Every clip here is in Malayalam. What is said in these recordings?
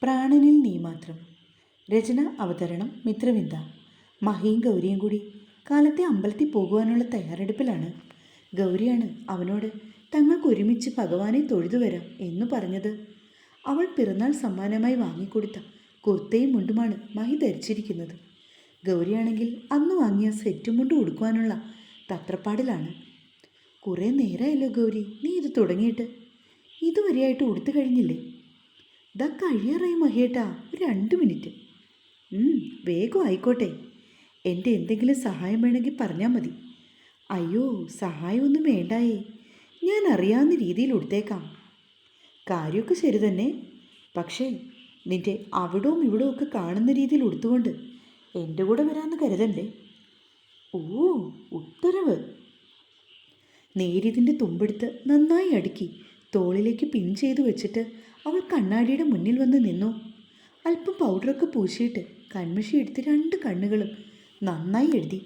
പ്രാണനിൽ നീ മാത്രം. രചന അവതരണം മിത്രവിന്ദ. മഹിയും ഗൗരിയും കൂടി കാലത്തെ അമ്പലത്തിൽ പോകുവാനുള്ള തയ്യാറെടുപ്പിലാണ്. ഗൗരിയാണ് അവനോട് തങ്ങൾക്ക് ഒരുമിച്ച് ഭഗവാനെ തൊഴുതു വരാം എന്ന് പറഞ്ഞത്. അവൾ പിറന്നാൾ സമ്മാനമായി വാങ്ങിക്കൊടുത്ത കുർത്തയും മുണ്ടുമാണ് മഹി ധരിച്ചിരിക്കുന്നത്. ഗൗരിയാണെങ്കിൽ അന്ന് വാങ്ങിയ സെറ്റും മുണ്ടും ഉടുക്കുവാനുള്ള തത്രപ്പാടിലാണ്. കുറേ നേരമായല്ലോ ഗൗരി നീ ഇത് തുടങ്ങിയിട്ട്. ഇതുവരെയായിട്ട് ഉടുത്തു കഴിഞ്ഞില്ലേ? ഇതാ കഴിയാറായി മഹിയേട്ടാ, ഒരു 2 മിനിറ്റ്. വേഗം ആയിക്കോട്ടെ. എൻ്റെ എന്തെങ്കിലും സഹായം വേണമെങ്കിൽ പറഞ്ഞാൽ മതി. അയ്യോ, സഹായമൊന്നും വേണ്ടായേ, ഞാൻ അറിയാവുന്ന രീതിയിൽ ഉടുത്തേക്കാം. കാര്യമൊക്കെ ശരി തന്നെ, പക്ഷേ നിൻ്റെ അവിടവും ഇവിടവും ഒക്കെ കാണുന്ന രീതിയിൽ ഉടുത്തുകൊണ്ട് എൻ്റെ കൂടെ വരാമെന്ന് കരുതണ്ടേ? ഓ, ഉത്തരവ്. നേരിയതിൻ്റെ തുമ്പെടുത്ത് നന്നായി അടുക്കി തോളിലേക്ക് പിൻ ചെയ്തു വെച്ചിട്ട് അവൾ കണ്ണാടിയുടെ മുന്നിൽ വന്ന് നിന്നു. അല്പം പൗഡറൊക്കെ പൂശിയിട്ട് കൺമഷി എടുത്ത് 2 കണ്ണുകളും നന്നായി എഴുതി.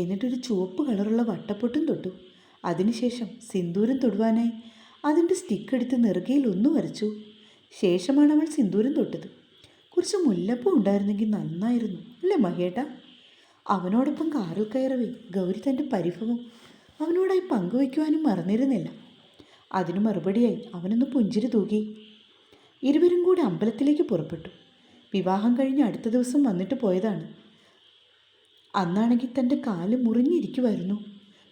എന്നിട്ടൊരു ചുവപ്പ് കളറുള്ള വട്ടപ്പൊട്ടും തൊട്ടു. അതിനുശേഷം സിന്ദൂരം തൊടുവാനായി അതിൻ്റെ സ്റ്റിക്ക് എടുത്ത് നെറുകയിൽ ഒന്ന് വരച്ചു. ശേഷമാണ് അവൾ സിന്ദൂരം തൊട്ടത്. കുറച്ച് മുല്ലപ്പൂ ഉണ്ടായിരുന്നെങ്കിൽ നന്നായിരുന്നു അല്ലേ മഹിയേട്ടാ? അവനോടൊപ്പം കാറിൽ കയറവേ ഗൗരി തൻ്റെ പരിഭവം അവനോടായി പങ്കുവയ്ക്കുവാനും മറന്നിരുന്നില്ല. അതിനു മറുപടിയായി അവനൊന്ന് പുഞ്ചിരി തൂകി. ഇരുവരും കൂടി അമ്പലത്തിലേക്ക് പുറപ്പെട്ടു. വിവാഹം കഴിഞ്ഞ് അടുത്ത ദിവസം വന്നിട്ട് പോയതാണ്. അന്നാണെങ്കിൽ തൻ്റെ കാല് മുറിഞ്ഞിരിക്കുമായിരുന്നു.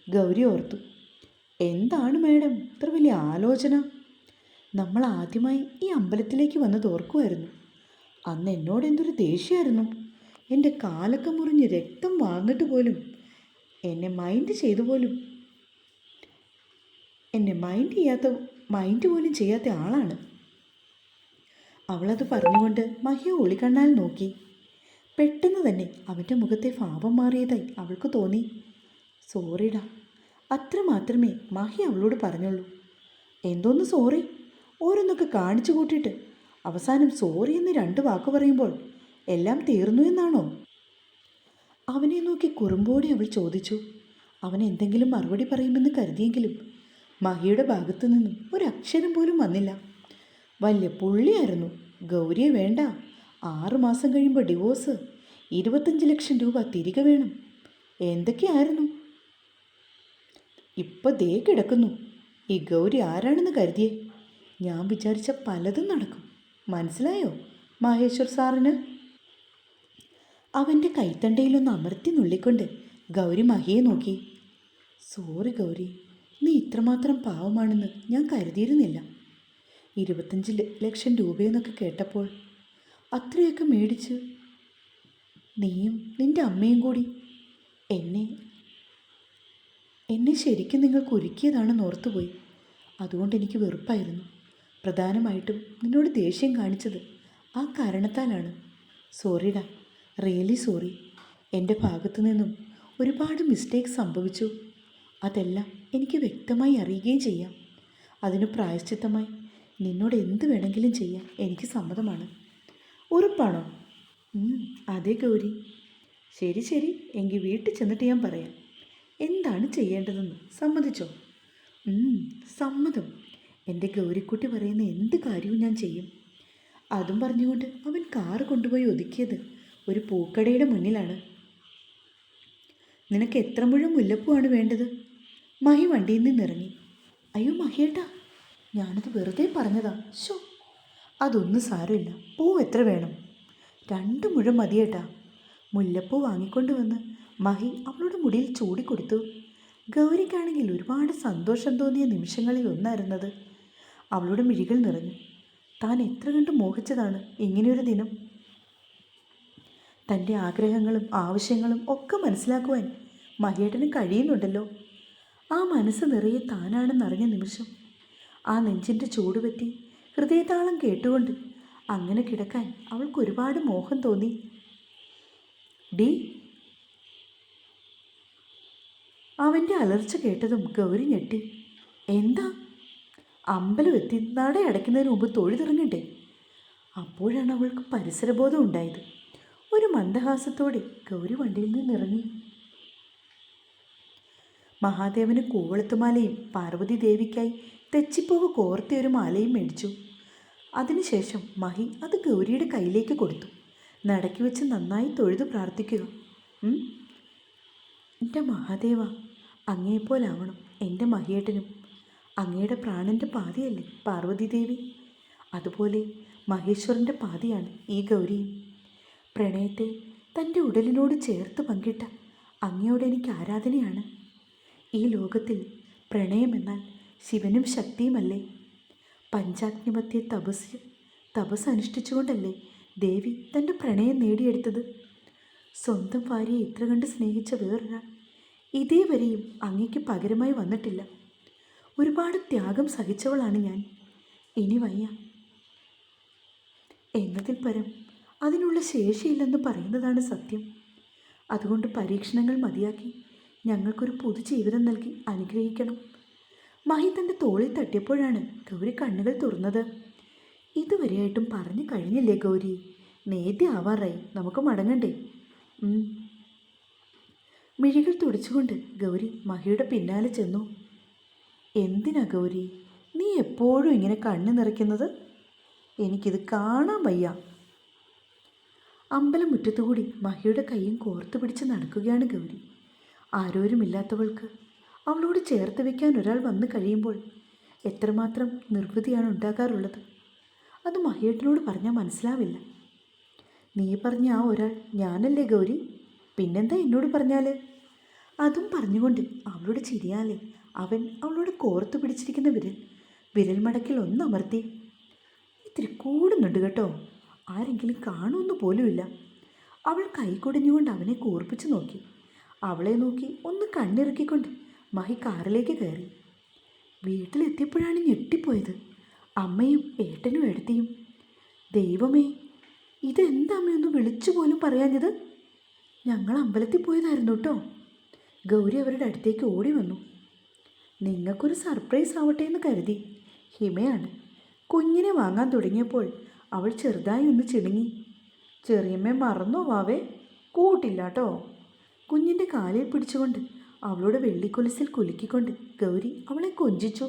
ഗൗരി ഓർത്തു, എന്താണ് മേഡം ഇത്ര വലിയ ആലോചന? നമ്മൾ ആദ്യമായി ഈ അമ്പലത്തിലേക്ക് വന്നത് ഓർക്കുമായിരുന്നു. അന്ന് എന്നോട് എന്തൊരു ദേഷ്യമായിരുന്നു. എൻ്റെ കാലൊക്കെ മുറിഞ്ഞ് രക്തം വാർന്നിട്ട് പോലും എന്നെ മൈൻഡ് പോലും ചെയ്യാത്ത ആളാണ്. അവളത് പറഞ്ഞുകൊണ്ട് മഹിയെ ഒളികണ്ണാൽ നോക്കി. പെട്ടെന്ന് തന്നെ അവൻ്റെ മുഖത്തെ ഭാവം മാറിയതായി അവൾക്ക് തോന്നി. സോറിടാ, അത്ര മാത്രമേ മഹി അവളോട് പറഞ്ഞുള്ളൂ. എന്തോന്ന് സോറി? ഓരോന്നൊക്കെ കാണിച്ചു കൂട്ടിയിട്ട് അവസാനം സോറി എന്ന് 2 വാക്ക് പറയുമ്പോൾ എല്ലാം തീർന്നു എന്നാണോ? അവനെ നോക്കി കുറുമ്പോടെ അവൾ ചോദിച്ചു. അവൻ എന്തെങ്കിലും മറുപടി പറയുമെന്ന് കരുതിയെങ്കിലും മഹിയുടെ ഭാഗത്തു നിന്നും ഒരക്ഷരം പോലും വന്നില്ല. വലിയ പുള്ളിയായിരുന്നു. ഗൗരിയെ വേണ്ട, 6 മാസം കഴിയുമ്പോൾ ഡിവോഴ്സ്, 25 ലക്ഷം രൂപ തിരികെ വേണം, എന്തൊക്കെയായിരുന്നു. ഇപ്പം ദേ കിടക്കുന്നു. ഈ ഗൗരി ആരാണെന്ന് കരുതിയേ? ഞാൻ വിചാരിച്ച പലതും നടക്കും. മനസ്സിലായോ മഹേശ്വർ സാറിന്? അവൻ്റെ കൈത്തണ്ടയിലൊന്ന് അമർത്തി നുള്ളിക്കൊണ്ട് ഗൗരി മഹിയെ നോക്കി. സോറി ഗൗരി, നീ ഇത്രമാത്രം പാവമാണെന്ന് ഞാൻ കരുതിയിരുന്നില്ല. 25 ലക്ഷം രൂപയെന്നൊക്കെ കേട്ടപ്പോൾ അത്രയൊക്കെ മേടിച്ച് നീയും നിൻ്റെ അമ്മയും കൂടി എന്നെ ശരിക്കും നിങ്ങൾക്ക് ഒരുക്കിയതാണെന്ന് ഓർത്തുപോയി. അതുകൊണ്ട് എനിക്ക് വെറുപ്പായിരുന്നു. പ്രധാനമായിട്ടും നിന്നോട് ദേഷ്യം കാണിച്ചത് ആ കാരണത്താലാണ്. സോറിടാ, റിയലി സോറി. എൻ്റെ ഭാഗത്തു നിന്നും ഒരുപാട് മിസ്റ്റേക്ക് സംഭവിച്ചു. അതെല്ലാം എനിക്ക് വ്യക്തമായി അറിയുകയും ചെയ്യാം. അതിന് പ്രായശ്ചിത്തമായി നിന്നോട് എന്ത് വേണമെങ്കിലും ചെയ്യാൻ എനിക്ക് സമ്മതമാണ്. ഉറപ്പാണോ? അതെ ഗൗരി. ശരി ശരി, എങ്കിൽ വീട്ടിൽ ചെന്നിട്ട് ഞാൻ പറയാം എന്താണ് ചെയ്യേണ്ടതെന്ന്. സമ്മതിച്ചോ? സമ്മതം. എൻ്റെ ഗൗരിക്കുട്ടി പറയുന്ന എന്ത് കാര്യവും ഞാൻ ചെയ്യും. അതും പറഞ്ഞുകൊണ്ട് അവൻ കാറ് കൊണ്ടുപോയി ഒതുക്കിയത് ഒരു പൂക്കടയുടെ മുന്നിലാണ്. നിനക്ക് എത്ര മുഴം മുല്ലപ്പൂവാണ് വേണ്ടത്? മഹി വണ്ടിയിൽ നിന്നിറങ്ങി. അയ്യോ മഹിയേട്ടാ, ഞാനത് വെറുതെ പറഞ്ഞതാ. ശോ, അതൊന്നും സാരമില്ല. പൂ എത്ര വേണം? 2 മുഴം മതിയേട്ടാ. മുല്ലപ്പൂ വാങ്ങിക്കൊണ്ട് വന്ന് മഹി അവളുടെ മുടിയിൽ ചൂടിക്കൊടുത്തു. ഗൗരിക്കാണെങ്കിൽ ഒരുപാട് സന്തോഷം തോന്നിയ നിമിഷങ്ങളിൽ ഒന്നായിരുന്നത്. അവളുടെ മിഴികൾ നിറഞ്ഞു. താൻ എത്ര കണ്ട് മോഹിച്ചതാണ് ഇങ്ങനെയൊരു ദിനം. തൻ്റെ ആഗ്രഹങ്ങളും ആവശ്യങ്ങളും ഒക്കെ മനസ്സിലാക്കുവാൻ മഹിയേട്ടന് കഴിയുന്നുണ്ടല്ലോ. ആ മനസ്സ് നിറയെ താനാണെന്നറിഞ്ഞ നിമിഷം ആ നെഞ്ചിൻ്റെ ചൂട് പറ്റി ഹൃദയതാളം കേട്ടുകൊണ്ട് അങ്ങനെ കിടക്കാൻ അവൾക്ക് ഒരുപാട് മോഹം തോന്നി. ഡി, അവൻ്റെ അലർച്ച കേട്ടതും ഗൗരി ഞെട്ടി. എന്താ? അമ്പലം എത്തി നട അടയ്ക്കുന്നതിന് മുമ്പ് തൊഴുതിറങ്ങണ്ടേ? അപ്പോഴാണ് അവൾക്ക് പരിസരബോധം ഉണ്ടായത്. ഒരു മന്ദഹാസത്തോടെ ഗൗരി വണ്ടിയിൽ നിന്നിറങ്ങി. മഹാദേവന് കൂവളത്തുമാലയും പാർവതി ദേവിക്കായി തെച്ചിപ്പൂവ് കോർത്തിയൊരു മാലയും മേടിച്ചു. അതിനുശേഷം മഹി അത് ഗൗരിയുടെ കയ്യിലേക്ക് കൊടുത്തു. നടക്കി വെച്ച് നന്നായി തൊഴുതു പ്രാർത്ഥിക്കുക. എൻ്റെ മഹാദേവ, അങ്ങയെപ്പോലാവണം എൻ്റെ മഹിയേട്ടനും. അങ്ങയുടെ പ്രാണൻ്റെ പാതിയല്ലേ പാർവതീദേവി, അതുപോലെ മഹേശ്വരൻ്റെ പാതിയാണ് ഈ ഗൗരിയും. പ്രണയത്തെ തൻ്റെ ഉടലിനോട് ചേർത്ത് പങ്കിട്ട അങ്ങയോട് എനിക്ക് ആരാധനയാണ്. ഈ ലോകത്തിൽ പ്രണയമെന്നാൽ ശിവനും ശക്തിയുമല്ലേ? പഞ്ചാഗ്നിമധ്യേ തപസ് അനുഷ്ഠിച്ചുകൊണ്ടല്ലേ ദേവി തൻ്റെ പ്രണയം നേടിയെടുത്തത്? സ്വന്തം ഭാര്യയെ ഇത്ര കണ്ട് സ്നേഹിച്ച വേറൊരാൾ ഇതേവരെയും അങ്ങയ്ക്ക് പകരമായി വന്നിട്ടില്ല. ഒരുപാട് ത്യാഗം സഹിച്ചവളാണ് ഞാൻ. ഇനി വയ്യ എന്നതിൽ പരം അതിനുള്ള ശേഷിയില്ലെന്ന് പറയുന്നതാണ് സത്യം. അതുകൊണ്ട് പരീക്ഷണങ്ങൾ മതിയാക്കി ഞങ്ങൾക്കൊരു പുതുജീവിതം നൽകി അനുഗ്രഹിക്കണം. മഹി തൻ്റെ തോളിൽ തട്ടിയപ്പോഴാണ് ഗൗരി കണ്ണുകൾ തുറന്നത്. ഇതുവരെയായിട്ടും പറഞ്ഞു കഴിഞ്ഞില്ലേ ഗൗരി? നേദ്യ ആവാറായി, നമുക്ക് മടങ്ങണ്ടേ? മിഴികൾ തുടച്ചുകൊണ്ട് ഗൗരി മഹിയുടെ പിന്നാലെ ചെന്നു. എന്തിനാ ഗൗരി നീ എപ്പോഴും ഇങ്ങനെ കണ്ണു നിറയ്ക്കുന്നത്? എനിക്കിത് കാണാൻ വയ്യ. അമ്പലം മുറ്റത്തുകൂടി മഹിയുടെ കൈയും കോർത്തു പിടിച്ച് നടക്കുകയാണ് ഗൗരി. ആരോരുമില്ലാത്തവൾക്ക് അവളോട് ചേർത്ത് വയ്ക്കാൻ ഒരാൾ വന്നു കഴിയുമ്പോൾ എത്രമാത്രം നിർവൃതിയാണ് ഉണ്ടാകാറുള്ളത്. അത് മഹിയേട്ടനോട് പറഞ്ഞാൽ മനസ്സിലാവില്ല. നീ പറഞ്ഞ ആ ഒരാൾ ഞാനല്ലേ ഗൗരി? പിന്നെന്താ എന്നോട് പറഞ്ഞാൽ? അതും പറഞ്ഞുകൊണ്ട് അവളോട് ചിരിയാലേ അവൻ അവളോട് കോർത്തു പിടിച്ചിരിക്കുന്ന വിരൽ മടക്കിൽ ഒന്നമർത്തി. ഇത്തിരി കൂടുന്നുണ്ട് കേട്ടോ, ആരെങ്കിലും കാണുമെന്ന് പോലുമില്ല. അവൾ കൈകൊടിഞ്ഞുകൊണ്ട് അവനെ കൂർപ്പിച്ചു നോക്കി. അവളെ നോക്കി ഒന്ന് കണ്ണിറുക്കിക്കൊണ്ട് മഹി കാറിലേക്ക് കയറി. വീട്ടിലെത്തിയപ്പോഴാണ് ഞെട്ടിപ്പോയത്. അമ്മയും ഏട്ടനും എടുത്തിയും. ദൈവമേ, ഇതെന്താ അമ്മയൊന്ന് വിളിച്ചു പോലും പറയാഞ്ഞത്? ഞങ്ങൾ അമ്പലത്തിൽ പോയതായിരുന്നു കേട്ടോ. ഗൗരി അവരുടെ അടുത്തേക്ക് ഓടി വന്നു. നിങ്ങൾക്കൊരു സർപ്രൈസ് ആവട്ടെ എന്ന് കരുതി. ഹിമയാണ്. കുഞ്ഞിനെ വാങ്ങാൻ തുടങ്ങിയപ്പോൾ അവൾ ചെറുതായി ഒന്ന് ചിണുങ്ങി. ചെറിയമ്മ മറന്നോ വാവേ? കൂട്ടില്ല കേട്ടോ. കുഞ്ഞിൻ്റെ കാലിൽ പിടിച്ചുകൊണ്ട് അവളുടെ വെള്ളിക്കൊലുസിൽ കുലുക്കിക്കൊണ്ട് ഗൗരി അവളെ കൊഞ്ചിച്ചു.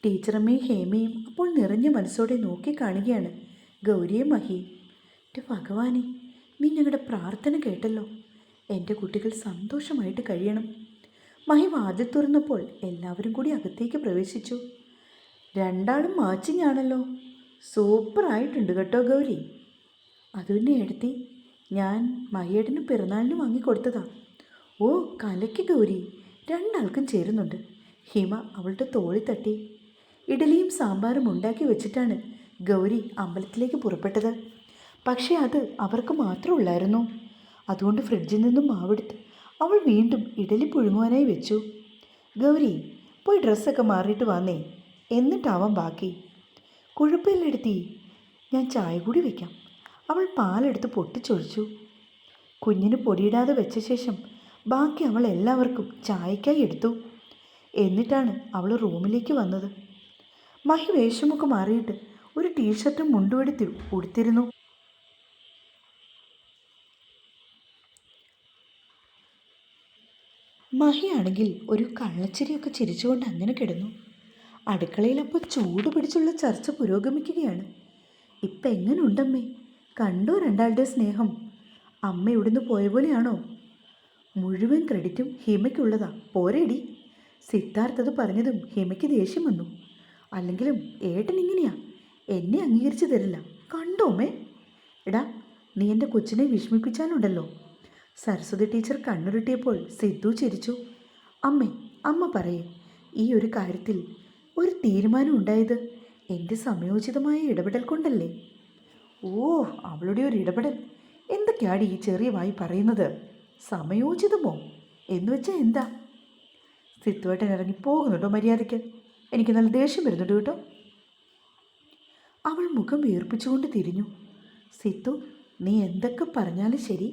ടീച്ചറമ്മയും ഹേമയും അപ്പോൾ നിറഞ്ഞ മനസ്സോടെ നോക്കിക്കാണുകയാണ് ഗൗരിയെ മഹി. എൻ്റെ ഭഗവാനെ, നീ ഞങ്ങളുടെ പ്രാർത്ഥന കേട്ടല്ലോ. എൻ്റെ കുട്ടികൾ സന്തോഷമായിട്ട് കഴിയണം. മഹി വാതിൽ തുറന്നപ്പോൾ എല്ലാവരും കൂടി അകത്തേക്ക് പ്രവേശിച്ചു. രണ്ടാളും മാച്ചിങ് ആണല്ലോ. സൂപ്പറായിട്ടുണ്ട് കേട്ടോ ഗൗരി. അതുതന്നെ എടുത്തി, ഞാൻ മഹിയേട്ടന് പിറന്നാളിന് വാങ്ങിക്കൊടുത്തതാ. ഓ കലയ്ക്ക് ഗൗരി, രണ്ടാൾക്കും ചേരുന്നുണ്ട്. ഹിമ അവളുടെ തോളി തട്ടി. ഇഡലിയും സാമ്പാറും ഉണ്ടാക്കി വെച്ചിട്ടാണ് ഗൗരി അമ്പലത്തിലേക്ക് പുറപ്പെട്ടത്. പക്ഷേ അത് അവർക്ക് മാത്രമുള്ളായിരുന്നു. അതുകൊണ്ട് ഫ്രിഡ്ജിൽ നിന്നും മാവെടുത്ത് അവൾ വീണ്ടും ഇഡലി പുഴുങ്ങുവാനായി വെച്ചു. ഗൗരി, പോയി ഡ്രസ്സൊക്കെ മാറിയിട്ട് വന്നേ, എന്നിട്ടാവാം ബാക്കി. കുഴപ്പമില്ലെടുത്തി, ഞാൻ ചായ കൂടി വയ്ക്കാം. അവൾ പാലെടുത്ത് പൊട്ടിച്ചൊഴിച്ചു. കുഞ്ഞിന് പൊടിയിടാതെ വെച്ച ശേഷം ബാക്കി അവൾ എല്ലാവർക്കും ചായക്കായി എടുത്തു. എന്നിട്ടാണ് അവൾ റൂമിലേക്ക് വന്നത്. മഹി വേഷമൊക്കെ മാറിയിട്ട് ഒരു ടീഷർട്ടും മുണ്ടുമെടുത്ത് ഉടുത്തിരുന്നു. മഹിയാണെങ്കിൽ ഒരു കള്ളച്ചിരിയൊക്കെ ചിരിച്ചുകൊണ്ട് അങ്ങനെ കിടന്നു. അടുക്കളയിൽ അപ്പോൾ ചൂട് പിടിച്ചുള്ള ചർച്ച പുരോഗമിക്കുകയാണ്. ഇപ്പം എങ്ങനെയുണ്ടമ്മേ? കണ്ടോ രണ്ടാളുടെ സ്നേഹം? അമ്മ ഇവിടുന്ന് പോയ പോലെയാണോ? മുഴുവൻ ക്രെഡിറ്റും ഹിമയ്ക്കുള്ളതാ. പോരേടി. സിദ്ധാർത്ഥത് പറഞ്ഞതും ഹിമയ്ക്ക് ദേഷ്യം വന്നു. അല്ലെങ്കിലും ഏട്ടൻ ഇങ്ങനെയാ, എന്നെ അംഗീകരിച്ചു തരില്ല. കണ്ടോമേ? എടാ, നീ എൻ്റെ കൊച്ചിനെ വിഷമിപ്പിച്ചാലുണ്ടല്ലോ. സരസ്വതി ടീച്ചർ കണ്ണുരുട്ടിയപ്പോൾ സിദ്ധു ചിരിച്ചു. അമ്മ പറയേ, ഈ ഒരു കാര്യത്തിൽ ഒരു തീരുമാനം ഉണ്ടായത് എൻ്റെ സമയോചിതമായ ഇടപെടൽ കൊണ്ടല്ലേ? ഓ, അവളുടെ ഒരു ഇടപെടൽ! എന്തൊക്കെയാണ് ഈ ചെറിയ വായി പറയുന്നത്? സമയോചിതമോ എന്ന് വെച്ചാൽ എന്താ? സിദ്ധുവേട്ടൻ ഇറങ്ങി പോകുന്നുണ്ടോ മര്യാദയ്ക്ക്? എനിക്ക് നല്ല ദേഷ്യം വരുന്നുണ്ട് കേട്ടോ. അവൾ മുഖം വീർപ്പിച്ചുകൊണ്ട് തിരിഞ്ഞു. സിദ്ധു, നീ എന്തൊക്കെ പറഞ്ഞാലും ശരി,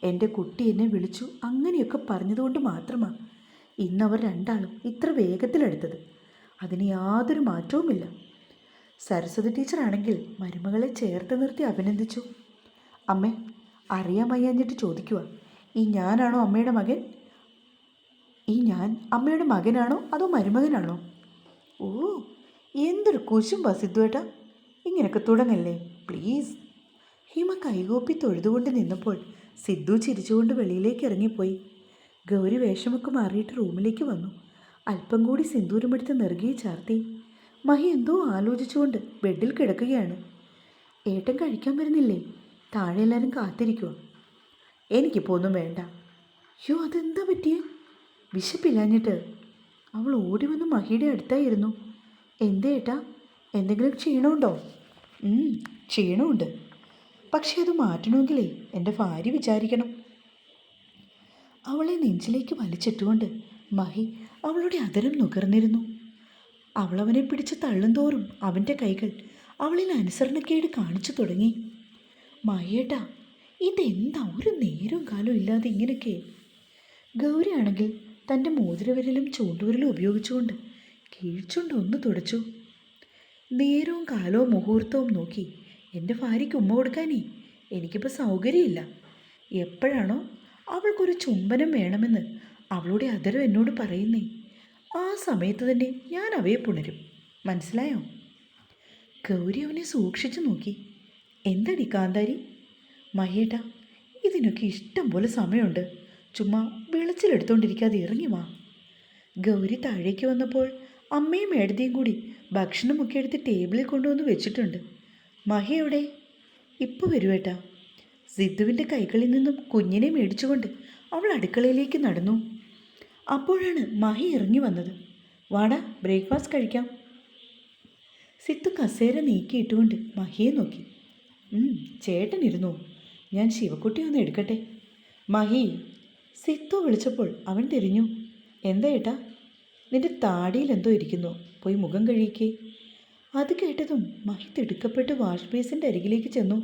എൻ്റെ കുട്ടി എന്നെ വിളിച്ചു അങ്ങനെയൊക്കെ പറഞ്ഞതുകൊണ്ട് മാത്രമാണ് ഇന്നവർ രണ്ടാളും ഇത്ര വേഗത്തിലെടുത്തത്. അതിന് യാതൊരു മാറ്റവുമില്ല. സരസ്വതി ടീച്ചറാണെങ്കിൽ മരുമകളെ ചേർത്ത് നിർത്തി അഭിനന്ദിച്ചു. അമ്മേ, അറിയാൻ വയ്യാഞ്ഞിട്ട് ചോദിക്കുക, ഈ ഞാനാണോ അമ്മയുടെ മകൻ? ഈ ഞാൻ അമ്മയുടെ മകനാണോ അതോ മരുമകനാണോ? ഓ, എന്തൊരു കുശുമ്പാ സിദ്ധുവേട്ടാ, ഇങ്ങനെയൊക്കെ തുടങ്ങല്ലേ പ്ലീസ്. ഹിമ കൈകൂപ്പി തൊഴുതുകൊണ്ട് നിന്നപ്പോൾ സിദ്ധു ചിരിച്ചുകൊണ്ട് വെളിയിലേക്ക് ഇറങ്ങിപ്പോയി. ഗൗരി വേഷമൊക്കെ മാറിയിട്ട് റൂമിലേക്ക് വന്നു. അല്പം കൂടി സിന്ദൂരമെടുത്ത് നെറുകയെ ചാർത്തി. മഹി എന്തോ ആലോചിച്ചുകൊണ്ട് ബെഡിൽ കിടക്കുകയാണ്. ഏട്ടൻ കഴിക്കാൻ വരുന്നില്ലേ? താഴെ എല്ലാവരും കാത്തിരിക്കുക. എനിക്കിപ്പോൾ ഒന്നും വേണ്ട. യോ, അതെന്താ പറ്റിയേ? വിശപ്പില്ലാഞ്ഞിട്ട്. അവൾ ഓടി വന്ന് മഹിയുടെ അടുത്തായിരുന്നു. എന്തേ ഏട്ടാ, എന്തെങ്കിലും ക്ഷീണമുണ്ടോ? ക്ഷീണമുണ്ട്, പക്ഷേ അത് മാറ്റണമെങ്കിലേ എൻ്റെ ഭാര്യ വിചാരിക്കണം. അവളെ നെഞ്ചിലേക്ക് വലിച്ചിട്ടുകൊണ്ട് മഹി അവളുടെ അതരം നുകർന്നിരുന്നു. അവളവനെ പിടിച്ച് തള്ളുന്തോറും അവൻ്റെ കൈകൾ അവളിൽ അനുസരണക്കേട് കാണിച്ചു തുടങ്ങി. മഹിയേട്ടാ, ഇതെന്താ ഒരു നേരവും കാലവും ഇല്ലാതെ ഇങ്ങനെയൊക്കെ? ഗൗരിയാണെങ്കിൽ തൻ്റെ മോതിരവിരലും ചൂണ്ടുവിരലും ഉപയോഗിച്ചുകൊണ്ട് കീഴ്ച്ചുണ്ട് ഒന്ന് തുടച്ചു. നേരവും കാലവും മുഹൂർത്തവും നോക്കി എൻ്റെ ഭാര്യയ്ക്ക് ഉമ്മ കൊടുക്കാനേ എനിക്കിപ്പോൾ സൗകര്യമില്ല. എപ്പോഴാണോ അവൾക്കൊരു ചുംബനം വേണമെന്ന് അവളുടെ അതരം എന്നോട് പറയുന്നേ, ആ സമയത്ത് തന്നെ ഞാൻ അവയെ പുണരും. മനസ്സിലായോ? ഗൗരി അവനെ സൂക്ഷിച്ചു നോക്കി. എന്തടി കാന്താരി? മഹിയേട്ടാ, ഇതിനൊക്കെ ഇഷ്ടം പോലെ സമയമുണ്ട്. ചുമ്മാ വെളിച്ചിലെടുത്തോണ്ടിരിക്കാതെ ഇറങ്ങി വാ. ഗൗരി താഴേക്ക് വന്നപ്പോൾ അമ്മയും ഏടതിയും കൂടി ഭക്ഷണമൊക്കെ എടുത്ത് ടേബിളിൽ കൊണ്ടുവന്ന് വെച്ചിട്ടുണ്ട്. മഹി എവിടെ? ഇപ്പോൾ വരുവേട്ടാ. സിദ്ധുവിൻ്റെ കൈകളിൽ നിന്നും കുഞ്ഞിനെ മേടിച്ചുകൊണ്ട് അവൾ അടുക്കളയിലേക്ക് നടന്നു. അപ്പോഴാണ് മഹി ഇറങ്ങി വന്നത്. വാടാ, ബ്രേക്ക്ഫാസ്റ്റ് കഴിക്കാം. സിദ്ധു കസേര നീക്കിയിട്ടുകൊണ്ട് മഹിയെ നോക്കി. ചേട്ടനിരുന്നോ, ഞാൻ ശിവക്കുട്ടി ഒന്ന് എടുക്കട്ടെ. മഹി, സിദ്ധു വിളിച്ചപ്പോൾ അവൻ തിരിഞ്ഞു. എന്താ ഏട്ടാ? നിന്റെ താടിയിൽ എന്തോ ഇരിക്കുന്നു, പോയി മുഖം കഴിയിക്കേ. അത് കേട്ടതും മഹി തിടുക്കപ്പെട്ട് വാഷ് ബേസിൻ്റെ അരികിലേക്ക് ചെന്നു.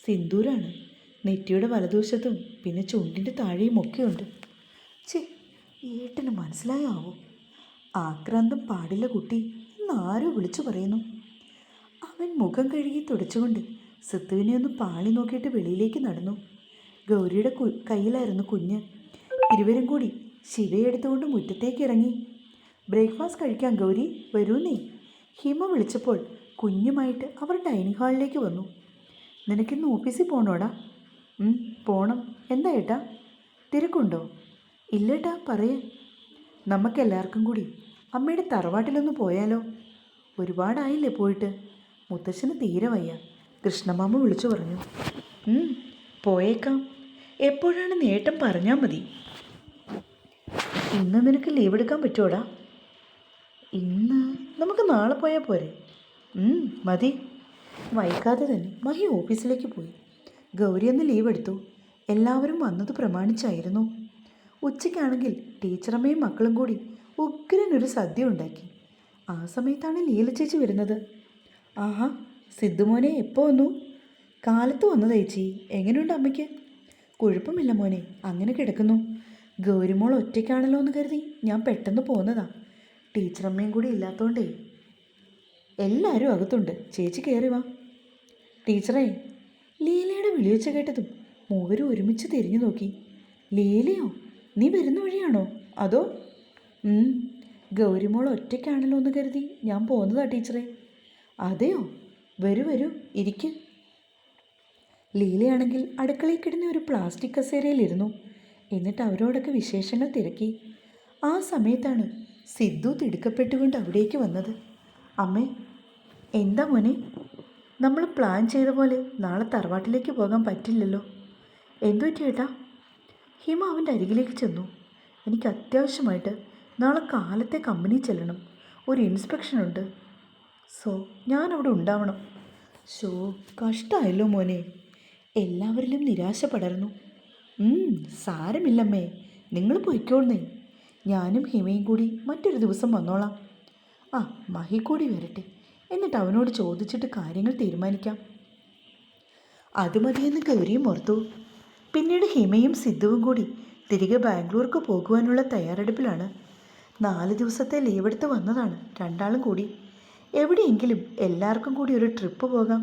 സിന്ദൂരാണ് നെറ്റിയുടെ വലതുവശത്തും പിന്നെ ചുണ്ടിൻ്റെ താഴെയും ഒക്കെയുണ്ട്. ഏട്ടന് മനസ്സിലായോ ആവോ? ആക്രാന്തം പാടില്ല കുട്ടി എന്നാരോ വിളിച്ചു പറയുന്നു. അവൻ മുഖം കഴുകി തുടച്ചുകൊണ്ട് സിദ്ധുവിനെ ഒന്ന് പാളി നോക്കിയിട്ട് വെളിയിലേക്ക് നടന്നു. ഗൗരിയുടെ കയ്യിലായിരുന്നു കുഞ്ഞ്. ഇരുവരും കൂടി ശിവയെ എടുത്തുകൊണ്ട് മുറ്റത്തേക്ക് ഇറങ്ങി. ബ്രേക്ക്ഫാസ്റ്റ് കഴിക്കാൻ ഗൗരി, വരൂന്നേ. ഹിമ വിളിച്ചപ്പോൾ കുഞ്ഞുമായിട്ട് അവർ ഡൈനിങ് ഹാളിലേക്ക് വന്നു. നിനക്കിന്ന് ഓഫീസിൽ പോകണോടാ? പോകണം. എന്താ ഏട്ടാ, തിരക്കുണ്ടോ? ഇല്ലേട്ടാ, പറയേ. നമുക്കെല്ലാവർക്കും കൂടി അമ്മയുടെ തറവാട്ടിലൊന്ന് പോയാലോ? ഒരുപാടായില്ലേ പോയിട്ട്. മുത്തശ്ശന് തീരെ വയ്യ, കൃഷ്ണമാമ വിളിച്ചു പറഞ്ഞു. പോയേക്കാം. എപ്പോഴാണ് നേട്ടം പറഞ്ഞാൽ മതി. ഇന്ന് നിനക്ക് ലീവ് എടുക്കാൻ പറ്റുമോടാ? ഇന്ന് നമുക്ക് നാളെ പോയാൽ പോരെ? മതി. വൈകാതെ തന്നെ മഹി ഓഫീസിലേക്ക് പോയി. ഗൗരി അന്ന് ലീവ് എടുത്തു. എല്ലാവരും വന്നത് പ്രമാണിച്ചായിരുന്നു. ഉച്ചയ്ക്കാണെങ്കിൽ ടീച്ചറമ്മയും മക്കളും കൂടി ഉഗ്രനൊരു സദ്യ ഉണ്ടാക്കി. ആ സമയത്താണ് ലീല ചേച്ചി വരുന്നത്. ആഹാ, സിദ്ധുമോനെ എപ്പോൾ വന്നു? കാലത്ത് വന്നതാ ചേച്ചി. എങ്ങനെയുണ്ട് അമ്മയ്ക്ക്? കുഴപ്പമില്ല മോനെ, അങ്ങനെ കിടക്കുന്നു. ഗൗരിമോൾ ഒറ്റയ്ക്കാണല്ലോ എന്ന് കരുതി ഞാൻ പെട്ടെന്ന് പോന്നതാ. ടീച്ചറമ്മയും കൂടി ഇല്ലാത്തതുകൊണ്ടേ. എല്ലാവരും അകത്തുണ്ട്, ചേച്ചി കയറി വാ. ടീച്ചറേ, ലീലയുടെ വിളിവെച്ച് കേട്ടതും മൂവരും ഒരുമിച്ച് തിരിഞ്ഞു നോക്കി. ലീലയോ? നീ വരുന്ന വഴിയാണോ അതോ? ഗൗരിമോൾ ഒറ്റയ്ക്കാണല്ലോ എന്ന് കരുതി ഞാൻ പോന്നതാ ടീച്ചറേ. അതെയോ? വരൂ വരൂ, ഇരിക്ക്. ലീലയാണെങ്കിൽ അടുക്കളയിൽ കിടന്ന ഒരു പ്ലാസ്റ്റിക് കസേരയിലിരുന്നു. എന്നിട്ട് അവരോടൊക്കെ വിശേഷങ്ങൾ തിരക്കി. ആ സമയത്താണ് സിദ്ധു തിടുക്കപ്പെട്ടുകൊണ്ട് അവിടേക്ക് വന്നത്. അമ്മേ, എന്താ മോനെ? നമ്മൾ പ്ലാൻ ചെയ്ത പോലെ നാളെ തറവാട്ടിലേക്ക് പോകാൻ പറ്റില്ലല്ലോ. എന്തു പറ്റി ഏട്ടാ? ഹിമ അവൻ്റെ അരികിലേക്ക് ചെന്നു. എനിക്ക് അത്യാവശ്യമായിട്ട് നാളെ കാലത്തെ കമ്പനി ചെല്ലണം. ഒരു ഇൻസ്പെക്ഷനുണ്ട്. സോ ഞാനവിടെ ഉണ്ടാവണം. കഷ്ടമായല്ലോ മോനെ. എല്ലാവരിലും നിരാശ പടർന്നു. സാരമില്ലമ്മേ, നിങ്ങൾ പോയിക്കോളുന്നേ. ഞാനും ഹിമയും കൂടി മറ്റൊരു ദിവസം വന്നോളാം. മഹി കൂടി വരട്ടെ, എന്നിട്ട് അവനോട് ചോദിച്ചിട്ട് കാര്യങ്ങൾ തീരുമാനിക്കാം. അത് മതിയെന്ന് ഗൗരിയും ഓർത്തു. പിന്നീട് ഹിമയും സിദ്ധുവും കൂടി തിരികെ ബാംഗ്ലൂർക്ക് പോകുവാനുള്ള തയ്യാറെടുപ്പിലാണ്. 4 ദിവസത്തെ ലീവെടുത്ത് വന്നതാണ് രണ്ടാളും കൂടി. എവിടെയെങ്കിലും എല്ലാവർക്കും കൂടി ഒരു ട്രിപ്പ് പോകാം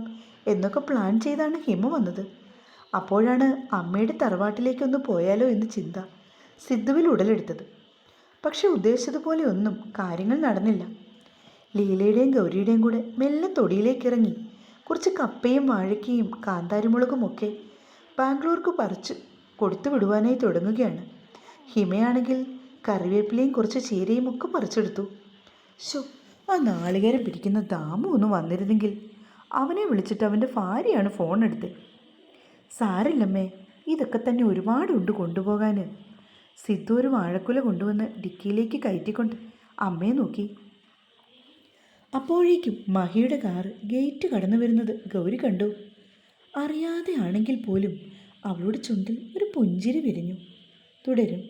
എന്നൊക്കെ പ്ലാൻ ചെയ്താണ് ഹിമ വന്നത്. അപ്പോഴാണ് അമ്മയുടെ തറവാട്ടിലേക്കൊന്ന് പോയാലോ എന്ന് ചിന്ത സിദ്ധുവിൽ ഉടലെടുത്തത്. പക്ഷെ ഉദ്ദേശിച്ചതുപോലെ ഒന്നും കാര്യങ്ങൾ നടന്നില്ല. ലീലയുടെയും ഗൗരിയുടെയും കൂടെ മെല്ലെ തൊടിയിലേക്ക് ഇറങ്ങി കുറച്ച് കപ്പയും വാഴയ്ക്കയും കാന്താരിമുളകും ഒക്കെ ബാംഗ്ലൂർക്ക് പറിച്ച് കൊടുത്തു വിടുവാനായി തുടങ്ങുകയാണ്. ഹിമയാണെങ്കിൽ കറിവേപ്പിലയും കുറച്ച് ചീരയും ഒക്കെ പറിച്ചെടുത്തു. ആ നാളികേരം പിടിക്കുന്ന ദാമു ഒന്ന് വന്നിരുന്നെങ്കിൽ. അവനെ വിളിച്ചിട്ട് അവൻ്റെ ഭാര്യയാണ് ഫോൺ എടുത്തത്. സാരില്ലമ്മേ, ഇതൊക്കെ തന്നെ ഒരുപാടുണ്ട് കൊണ്ടുപോകാൻ. സിദ്ധു ഒരു വാഴക്കുല കൊണ്ടുവന്ന് ഡിക്കിയിലേക്ക് കയറ്റിക്കൊണ്ട് അമ്മയെ നോക്കി. അപ്പോഴേക്കും മഹിയുടെ കാറ് ഗേറ്റ് കടന്നു വരുന്നത് ഗൗരി കണ്ടു. അറിയാതെ ആണെങ്കിൽ പോലും അവളുടെ ചുണ്ടിൽ ഒരു പുഞ്ചിരി വിരിഞ്ഞു. തുടരും.